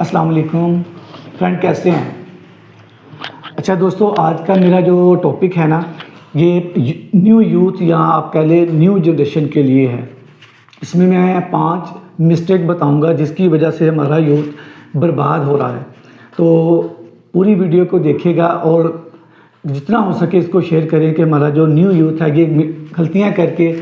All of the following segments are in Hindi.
अस्सलाम वालेकुम फ्रेंड, कैसे हैं। अच्छा दोस्तों, आज का मेरा जो टॉपिक है ना, ये न्यू यूथ या आप कह लें न्यू जनरेशन के लिए है। इसमें मैं 5 मिस्टेक बताऊंगा जिसकी वजह से हमारा यूथ बर्बाद हो रहा है। तो पूरी वीडियो को देखिएगा और जितना हो सके इसको शेयर करें कि हमारा जो न्यू यूथ है ये गलतियां करके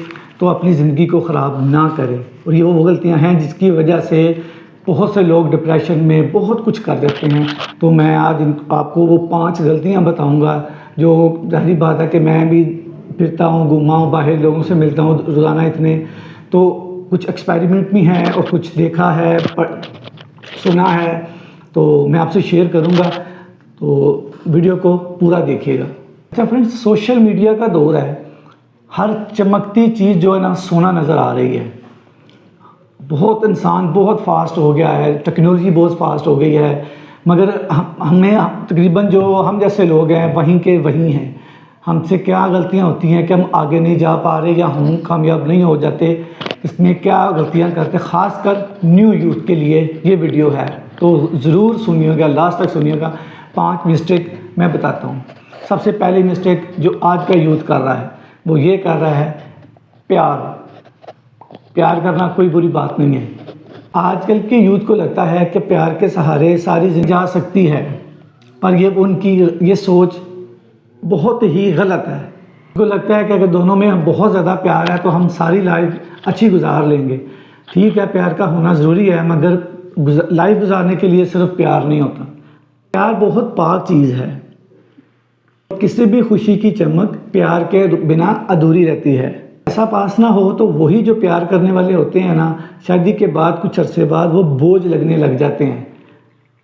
तो अपनी ज़िंदगी को ख़राब ना करे। और ये वो गलतियां हैं जिसकी वजह से बहुत से लोग डिप्रेशन में बहुत कुछ कर देते हैं। तो मैं आज आपको वो 5 गलतियां बताऊंगा जो जाहिर बात है कि मैं भी फिरता हूँ, घूमा हूँ, बाहर लोगों से मिलता हूँ रोज़ाना इतने, तो कुछ एक्सपेरिमेंट भी हैं और कुछ देखा है, सुना है, तो मैं आपसे शेयर करूँगा। तो वीडियो को पूरा देखिएगा। अच्छा फ्रेंड्स, सोशल मीडिया का दौर है, हर चमकती चीज़ जो है ना सोना नज़र आ रही है। बहुत इंसान बहुत फास्ट हो गया है, टेक्नोलॉजी बहुत फास्ट हो गई है, मगर हमें तकरीबन जो हम जैसे लोग हैं वहीं के वहीं हैं। हमसे क्या गलतियां होती हैं कि हम आगे नहीं जा पा रहे या हम कामयाब नहीं हो जाते, इसमें क्या गलतियां करते, ख़ासकर न्यू यूथ के लिए ये वीडियो है। तो ज़रूर सुनिएगा, लास्ट तक सुनिएगा। 5 मिस्टेक मैं बताता हूँ। सबसे पहली मिस्टेक जो आज का यूथ कर रहा है वो ये कर रहा है, प्यार करना कोई बुरी बात नहीं है। आजकल के यूथ को लगता है कि प्यार के सहारे सारी जिंदगी जा सकती है, पर ये उनकी ये सोच बहुत ही गलत है। उनको लगता है कि अगर दोनों में बहुत ज़्यादा प्यार है तो हम सारी लाइफ अच्छी गुजार लेंगे। ठीक है, प्यार का होना ज़रूरी है, मगर लाइफ गुजारने के लिए सिर्फ प्यार नहीं होता। प्यार बहुत पाक चीज़ है। किसी भी खुशी की चमक प्यार के बिना अधूरी रहती है। ऐसा पास ना हो तो वही जो प्यार करने वाले होते हैं ना, शादी के बाद कुछ अरसे बाद वो बोझ लगने लग जाते हैं।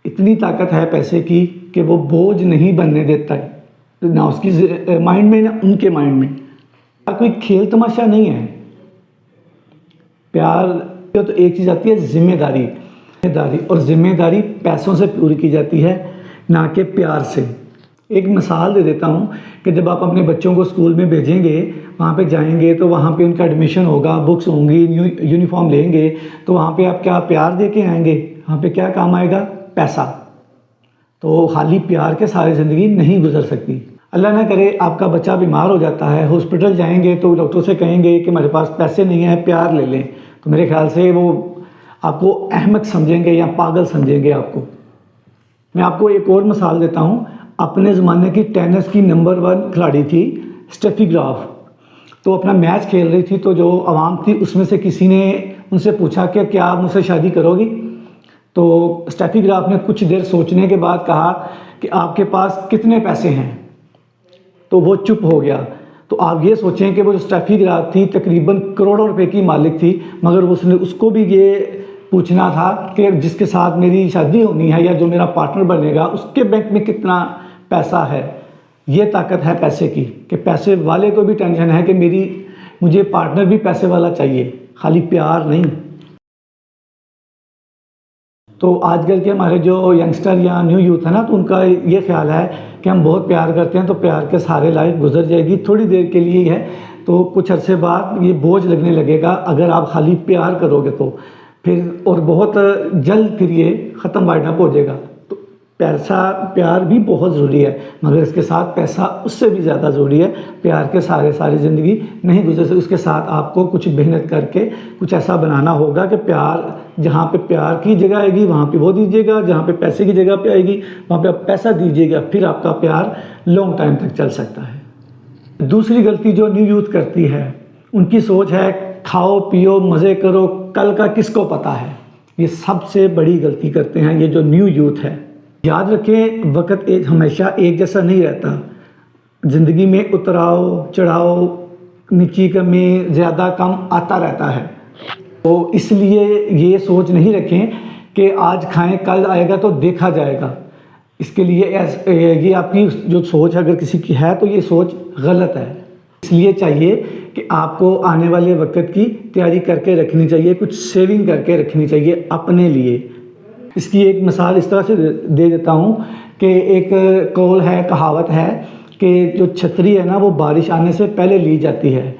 इतनी ताकत है पैसे की कि वो बोझ नहीं बनने देता है, ना उसकी माइंड में ना उनके माइंड में। कोई खेल तमाशा नहीं है। प्यार तो एक चीज़ आती है जिम्मेदारी, और जिम्मेदारी पैसों से पूरी की जाती है, ना कि प्यार से। एक मिसाल दे देता हूँ कि जब आप अपने बच्चों को स्कूल में भेजेंगे, वहाँ पे जाएंगे तो वहाँ पे उनका एडमिशन होगा, बुक्स होंगी, न्यू यूनिफॉर्म लेंगे, तो वहाँ पे आप क्या प्यार दे के आएंगे? वहाँ पे क्या काम आएगा? पैसा। तो खाली प्यार के सारी ज़िंदगी नहीं गुजर सकती। अल्लाह ना करे आपका बच्चा बीमार हो जाता है, हॉस्पिटल जाएंगे तो डॉक्टर से कहेंगे कि हमारे पास पैसे नहीं है, प्यार ले लें, तो मेरे ख्याल से वो आपको अहमक समझेंगे या पागल समझेंगे आपको। मैं आपको एक और मिसाल देता हूँ। अपने ज़माने की टेनिस की नंबर 1 खिलाड़ी थी स्टेफी ग्राफ। तो अपना मैच खेल रही थी, तो जो आवाम थी उसमें से किसी ने उनसे पूछा कि क्या आप मुझसे शादी करोगी? तो स्टेफी ग्राफ ने कुछ देर सोचने के बाद कहा कि आपके पास कितने पैसे हैं? तो वो चुप हो गया। तो आप ये सोचें कि वो जो स्टेफी ग्राफ थी तकरीबन करोड़ों रुपए की मालिक थी, मगर उसको भी ये पूछना था कि जिसके साथ मेरी शादी होनी है या जो मेरा पार्टनर बनेगा उसके बैंक में कितना पैसा है। ये ताकत है पैसे की कि पैसे वाले को भी टेंशन है कि मुझे पार्टनर भी पैसे वाला चाहिए, खाली प्यार नहीं। तो आजकल के हमारे जो यंगस्टर या न्यू यूथ है ना, तो उनका ये ख्याल है कि हम बहुत प्यार करते हैं तो प्यार के सारे लाइफ गुजर जाएगी, थोड़ी देर के लिए है, तो कुछ अरसे बाद ये बोझ लगने लगेगा अगर आप खाली प्यार करोगे तो फिर, और बहुत जल्द फिर ये ख़त्म वाइंड अप हो जाएगा। तो प्यार भी बहुत ज़रूरी है, मगर इसके साथ पैसा उससे भी ज़्यादा ज़रूरी है। प्यार के सारी ज़िंदगी नहीं गुजर सकती। उसके साथ आपको कुछ मेहनत करके कुछ ऐसा बनाना होगा कि प्यार, जहाँ पे प्यार की जगह आएगी वहाँ पे वो दीजिएगा, जहाँ पे पैसे की जगह पे आएगी वहाँ पे आप पैसा दीजिएगा, फिर आपका प्यार लॉन्ग टाइम तक चल सकता है। दूसरी गलती जो न्यू यूथ करती है, उनकी सोच है खाओ पियो मज़े करो, कल का किसको पता है। ये सबसे बड़ी गलती करते हैं ये जो न्यू यूथ है। याद रखें, वक्त हमेशा एक जैसा नहीं रहता। ज़िंदगी में उतराव चढ़ाव, नीची कमी, ज़्यादा कम आता रहता है। तो इसलिए ये सोच नहीं रखें कि आज खाएं कल आएगा तो देखा जाएगा। इसके लिए ये आपकी जो सोच अगर किसी की है तो ये सोच गलत है। इसलिए चाहिए कि आपको आने वाले वक्त की तैयारी करके रखनी चाहिए, कुछ सेविंग करके रखनी चाहिए अपने लिए। इसकी एक मिसाल इस तरह से दे देता हूँ कि एक कौल है, कहावत है कि जो छतरी है ना वो बारिश आने से पहले ली जाती है,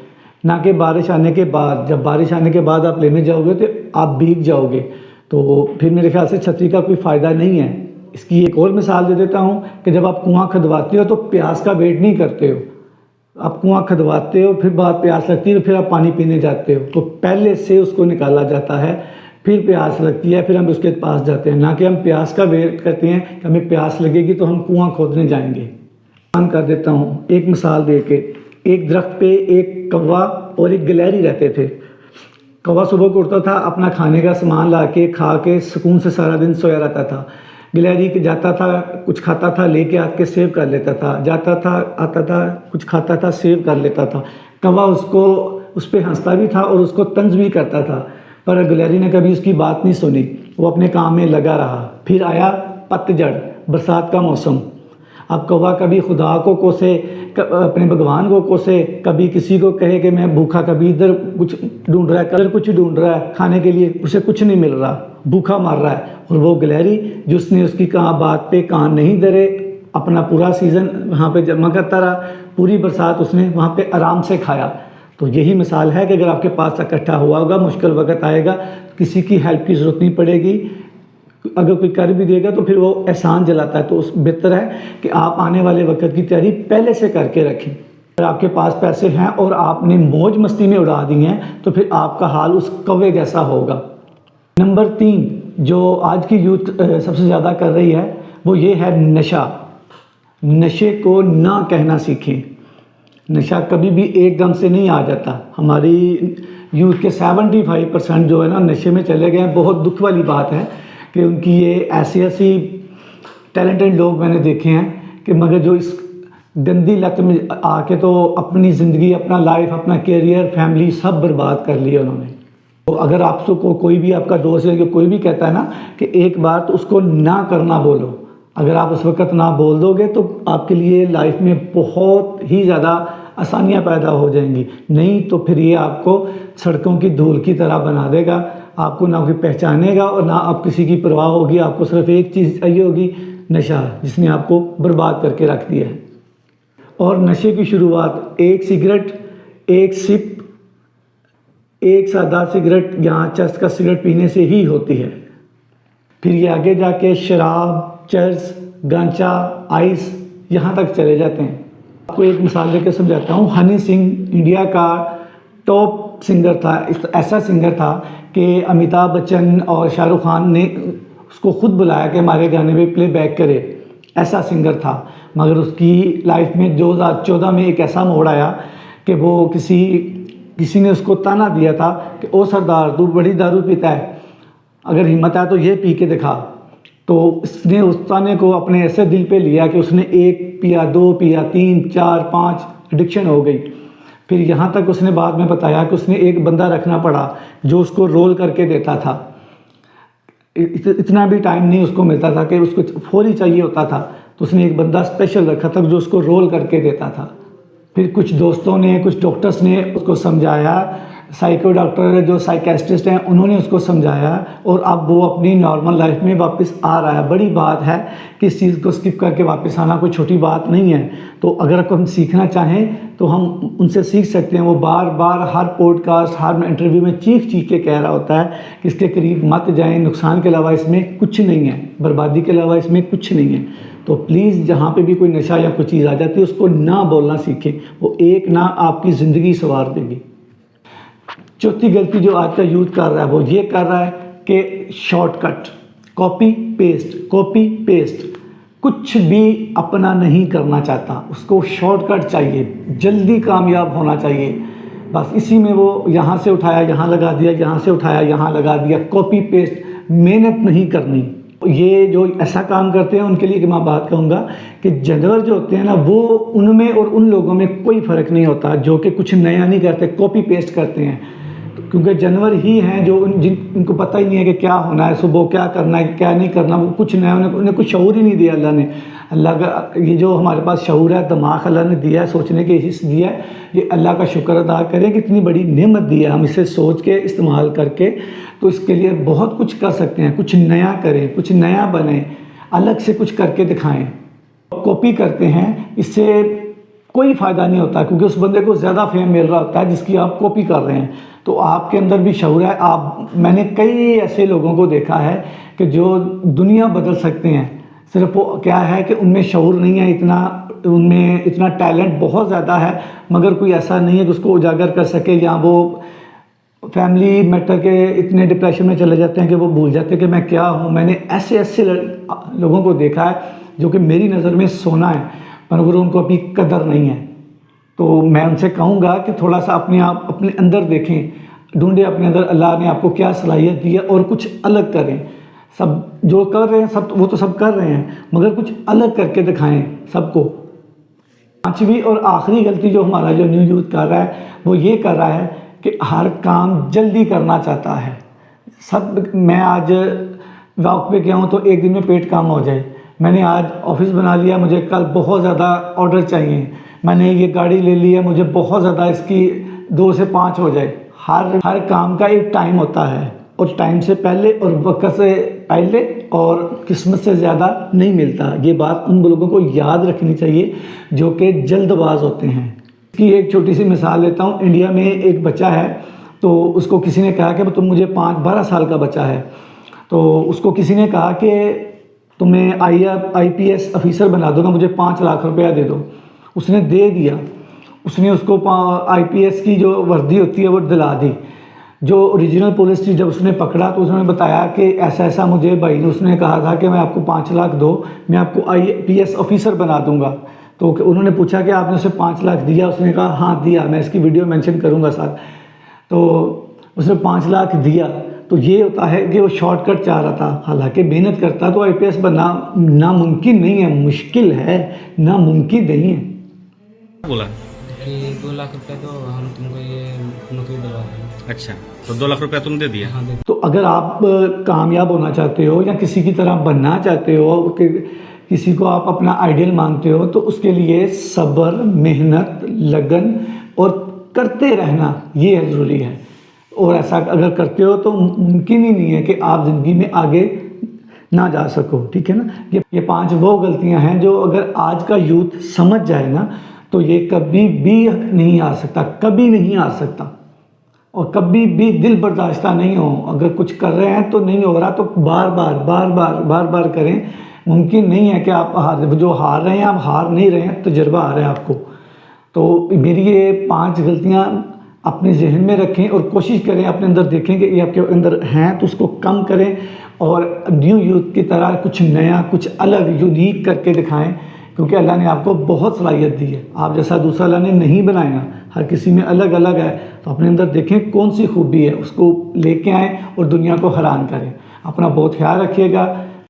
ना कि बारिश आने के बाद। जब बारिश आने के बाद आप लेने जाओगे तो आप भीग जाओगे। तो फिर मेरे ख्याल से छतरी का कोई फ़ायदा नहीं है। इसकी एक और मिसाल दे देता हूँ कि जब आप कुआँ खुदवाते हो तो प्यास का वेट नहीं करते हो, आप कुआँ खुदवाते हो, फिर बाद प्यास लगती है, फिर आप पानी पीने जाते हो, तो पहले से उसको निकाला जाता है, फिर प्यास लगती है, फिर हम उसके पास जाते हैं, ना कि हम प्यास का वेट करते हैं कि हमें प्यास लगेगी तो हम कुआँ खोदने जाएंगे। काम कर देता हूँ एक मिसाल दे के। एक दरख्त पे एक कौवा और एक गिलहरी रहते थे। कौवा सुबह को उठता था, अपना खाने का सामान ला के खा के सुकून से सारा दिन सोया रहता था। गिलहरी जाता था, कुछ खाता था, लेके आके सेव कर लेता था, जाता था, आता था, कुछ खाता था, सेव कर लेता था। कौवा उस पर हंसता भी था और उसको तंज भी करता था, पर गिलहरी ने कभी उसकी बात नहीं सुनी, वो अपने काम में लगा रहा। फिर आया पतझड़, बरसात का मौसम। अब कौवा कभी खुदा को कोसे, अपने भगवान को कोसे, कभी किसी को कहे कि मैं भूखा, कभी इधर कुछ ढूंढ रहा है, कलर कुछ ढूंढ रहा है खाने के लिए, उसे कुछ नहीं मिल रहा, भूखा मर रहा है। और वो गिलहरी जिसने उसकी कहाँ बात पे कान नहीं धरे, अपना पूरा सीज़न वहाँ पे जमा करता रहा, पूरी बरसात उसने वहाँ पे आराम से खाया। तो यही मिसाल है कि अगर आपके पास इकट्ठा हुआ होगा, मुश्किल वक्त आएगा, किसी की हेल्प की ज़रूरत नहीं पड़ेगी, अगर कोई कर भी देगा तो फिर वो एहसान जलाता है। तो उस बेहतर है कि आप आने वाले वक्त की तैयारी पहले से करके रखें। अगर आपके पास पैसे हैं और आपने मौज मस्ती में उड़ा दी हैं तो फिर आपका हाल उस कौवे जैसा होगा। नंबर 3 जो आज की यूथ सबसे ज़्यादा कर रही है वो ये है नशा। नशे को ना कहना सीखें। नशा कभी भी एकदम से नहीं आ जाता। हमारी यूथ के 75% जो है ना नशे में चले गए हैं। बहुत दुख वाली बात है कि उनकी ये ऐसी टैलेंटेड लोग मैंने देखे हैं कि मगर जो इस गंदी लत में आके तो अपनी ज़िंदगी, अपना लाइफ, अपना करियर, फैमिली सब बर्बाद कर लिया उन्होंने। तो अगर आपको कोई भी आपका दोस्त है कि कोई भी कहता है ना कि एक बार तो उसको ना करना बोलो, अगर आप उस वक्त ना बोल दोगे तो आपके लिए लाइफ में बहुत ही ज़्यादा आसानियाँ पैदा हो जाएंगी। नहीं तो फिर ये आपको सड़कों की धूल की तरह बना देगा, आपको ना कोई पहचानेगा और ना आप किसी की परवाह होगी। आपको सिर्फ एक चीज़ चाहिए होगी, नशा, जिसने आपको बर्बाद करके रख दिया है। और नशे की शुरुआत एक सिगरेट, एक सिप, एक सादा सिगरेट या चरस का सिगरेट पीने से ही होती है। फिर ये आगे जाके शराब, चरस, गांजा, आइस यहाँ तक चले जाते हैं। आपको एक मिसाल देकर समझाता हूँ। हनी सिंह इंडिया का टॉप सिंगर था। ऐसा सिंगर था कि अमिताभ बच्चन और शाहरुख खान ने उसको खुद बुलाया कि हमारे गाने में प्ले बैक करे। ऐसा सिंगर था, मगर उसकी लाइफ में 2014 में एक ऐसा मोड़ आया कि वो किसी ने उसको ताना दिया था कि ओ सरदार, तू बड़ी दारू पीता है, अगर हिम्मत है तो ये पी के दिखा। तो उसने उस ताने को अपने ऐसे दिल पे लिया कि उसने 1 पिया, 2 पिया, 3, 4, 5, एडिक्शन हो गई। फिर यहाँ तक उसने बाद में बताया कि उसने एक बंदा रखना पड़ा जो उसको रोल करके देता था। इतना भी टाइम नहीं उसको मिलता था कि उसको फौरी चाहिए होता था, तो उसने एक बंदा स्पेशल रखा था जो उसको रोल करके देता था। फिर कुछ दोस्तों ने, कुछ डॉक्टर्स ने उसको समझाया, साइको डॉक्टर जो साइकेट्रिस्ट हैं उन्होंने उसको समझाया और अब वो अपनी नॉर्मल लाइफ में वापस आ रहा है। बड़ी बात है कि इस चीज़ को स्किप करके वापस आना कोई छोटी बात नहीं है। तो अगर हम सीखना चाहें तो हम उनसे सीख सकते हैं। वो बार बार हर पॉडकास्ट, हर इंटरव्यू में चीख के कह रहा होता है कि इसके करीब मत जाएं, नुकसान के अलावा इसमें कुछ नहीं है, बर्बादी के अलावा इसमें कुछ नहीं है। तो प्लीज़ जहाँ पे भी कोई नशा या कोई चीज़ आ जाती है उसको ना बोलना सीखें। वो एक ना आपकी ज़िंदगी संवार देगी। चौथी गलती जो आज का यूथ कर रहा है वो ये कर रहा है कि शॉर्टकट, कॉपी पेस्ट, कुछ भी अपना नहीं करना चाहता, उसको शॉर्टकट चाहिए, जल्दी कामयाब होना चाहिए। बस इसी में वो यहाँ से उठाया यहाँ लगा दिया, यहाँ से उठाया यहाँ लगा दिया, कॉपी पेस्ट, मेहनत नहीं करनी। ये जो ऐसा काम करते हैं उनके लिए मैं बात कहूँगा कि जानवर जो होते हैं ना, वो उनमें और उन लोगों में कोई फ़र्क नहीं होता जो कि कुछ नया नहीं करते, कॉपी पेस्ट करते हैं। क्योंकि जानवर ही हैं जो इनको पता ही नहीं है कि क्या होना है, सुबह क्या करना है, क्या नहीं करना, वो कुछ नया, उन्हें कुछ शऊर ही नहीं दिया अल्लाह ने। अल्लाह का ये जो हमारे पास शऊर है, दिमाग अल्लाह ने दिया है, सोचने के हिस्से दिया है, ये अल्लाह का शुक्र अदा करें कि इतनी बड़ी नेमत दी है। हम इसे सोच के इस्तेमाल करके तो इसके लिए बहुत कुछ कर सकते हैं। कुछ नया करें, कुछ नया बने, अलग से कुछ करके दिखाएं। कॉपी करते हैं, इससे कोई फ़ायदा नहीं होता, क्योंकि उस बंदे को ज़्यादा फेम मिल रहा होता है जिसकी आप कॉपी कर रहे हैं। तो आपके अंदर भी शऊर है। मैंने कई ऐसे लोगों को देखा है कि जो दुनिया बदल सकते हैं, सिर्फ वो क्या है कि उनमें शऊर नहीं है इतना, उनमें इतना टैलेंट बहुत ज़्यादा है, मगर कोई ऐसा नहीं है कि उसको उजागर कर सके, या वो फैमिली मैटर के इतने डिप्रेशन में चले जाते हैं कि वो भूल जाते हैं कि मैं क्या हूँ। मैंने ऐसे ऐसे लोगों को देखा है जो कि मेरी नज़र में सोना है, पर उनको अभी कदर नहीं है। तो मैं उनसे कहूँगा कि थोड़ा सा अपने अंदर देखें, ढूंढें अपने अंदर अल्लाह ने आपको क्या सलाहियत दी है और कुछ अलग करें। सब जो कर रहे हैं सब वो तो सब कर रहे हैं, मगर कुछ अलग करके दिखाएं सबको। पांचवी और आखिरी गलती जो हमारा जो न्यू यूथ कर रहा है वो ये कर रहा है कि हर काम जल्दी करना चाहता है। मैं आज वॉक पे गया हूँ तो एक दिन में पेट काम हो जाए, मैंने आज ऑफिस बना लिया, मुझे कल बहुत ज़्यादा ऑर्डर चाहिए, मैंने ये गाड़ी ले ली है, मुझे बहुत ज़्यादा इसकी 2 से 5 हो जाए। हर काम का एक टाइम होता है, और टाइम से पहले और वक्त से पहले और किस्मत से ज़्यादा नहीं मिलता। ये बात उन लोगों को याद रखनी चाहिए जो कि जल्दबाज होते हैं। इसकी एक छोटी सी मिसाल लेता हूँ। इंडिया में एक बच्चा है, तो उसको किसी ने कहा कि तुम मुझे 12 साल का बच्चा है, तो उसको किसी ने कहा कि तुम्हें IPS ऑफिसर बना दूंगा, मुझे 5 लाख रुपया दे दो। उसने दे दिया, उसने उसको IPS की जो वर्दी होती है वो दिला दी। जो ओरिजिनल पुलिस थी, जब उसने पकड़ा तो उसने बताया कि ऐसा ऐसा मुझे भाई ने उसने कहा था कि मैं आपको 5 लाख दो, मैं आपको IPS ऑफिसर बना दूंगा। तो उन्होंने पूछा कि आपने उसे 5 लाख दिया? उसने कहा हाँ दिया, मैं इसकी वीडियो मेंशन करूंगा साथ। तो उसने 5 लाख दिया। तो ये होता है कि वो शॉर्टकट चाह रहा था, हालांकि मेहनत करता तो IPS बनना नामुमकिन नहीं है, मुश्किल है, नामुमकिन नहीं है। बोला कि 2 लाख रुपए दो, हम तुमको ये नौकरी दिलवा देंगे। अच्छा, तो 2 लाख रुपया तुम दे दिया? हाँ, दे। तो अगर आप कामयाब होना चाहते हो या किसी की तरह बनना चाहते हो, कि किसी को आप अपना आइडियल मानते हो, तो उसके लिए सब्र, मेहनत, लगन और करते रहना ये ज़रूरी है। और ऐसा अगर करते हो तो मुमकिन ही नहीं है कि आप ज़िंदगी में आगे ना जा सको, ठीक है ना। ये 5 वो गलतियां हैं जो अगर आज का यूथ समझ जाए ना, तो ये कभी भी नहीं आ सकता, कभी नहीं आ सकता, और कभी भी दिल बर्दाश्ता नहीं हो। अगर कुछ कर रहे हैं तो नहीं हो रहा तो बार बार करें। मुमकिन नहीं है कि आप जो हार रहे हैं आप हार नहीं रहे हैं, तजुर्बा आ रहा है आपको। तो मेरी ये 5 गलतियां अपने जहन में रखें और कोशिश करें, अपने अंदर देखें कि ये आपके अंदर हैं तो उसको कम करें, और न्यू यूथ की तरह कुछ नया, कुछ अलग, यूनिक करके दिखाएं, क्योंकि अल्लाह ने आपको बहुत सलाहियत दी है। आप जैसा दूसरा अल्लाह ने नहीं बनाया, हर किसी में अलग अलग है। तो अपने अंदर देखें कौन सी खूबी है, उसको लेके आएँ और दुनिया को हैरान करें। अपना बहुत ख्याल रखिएगा।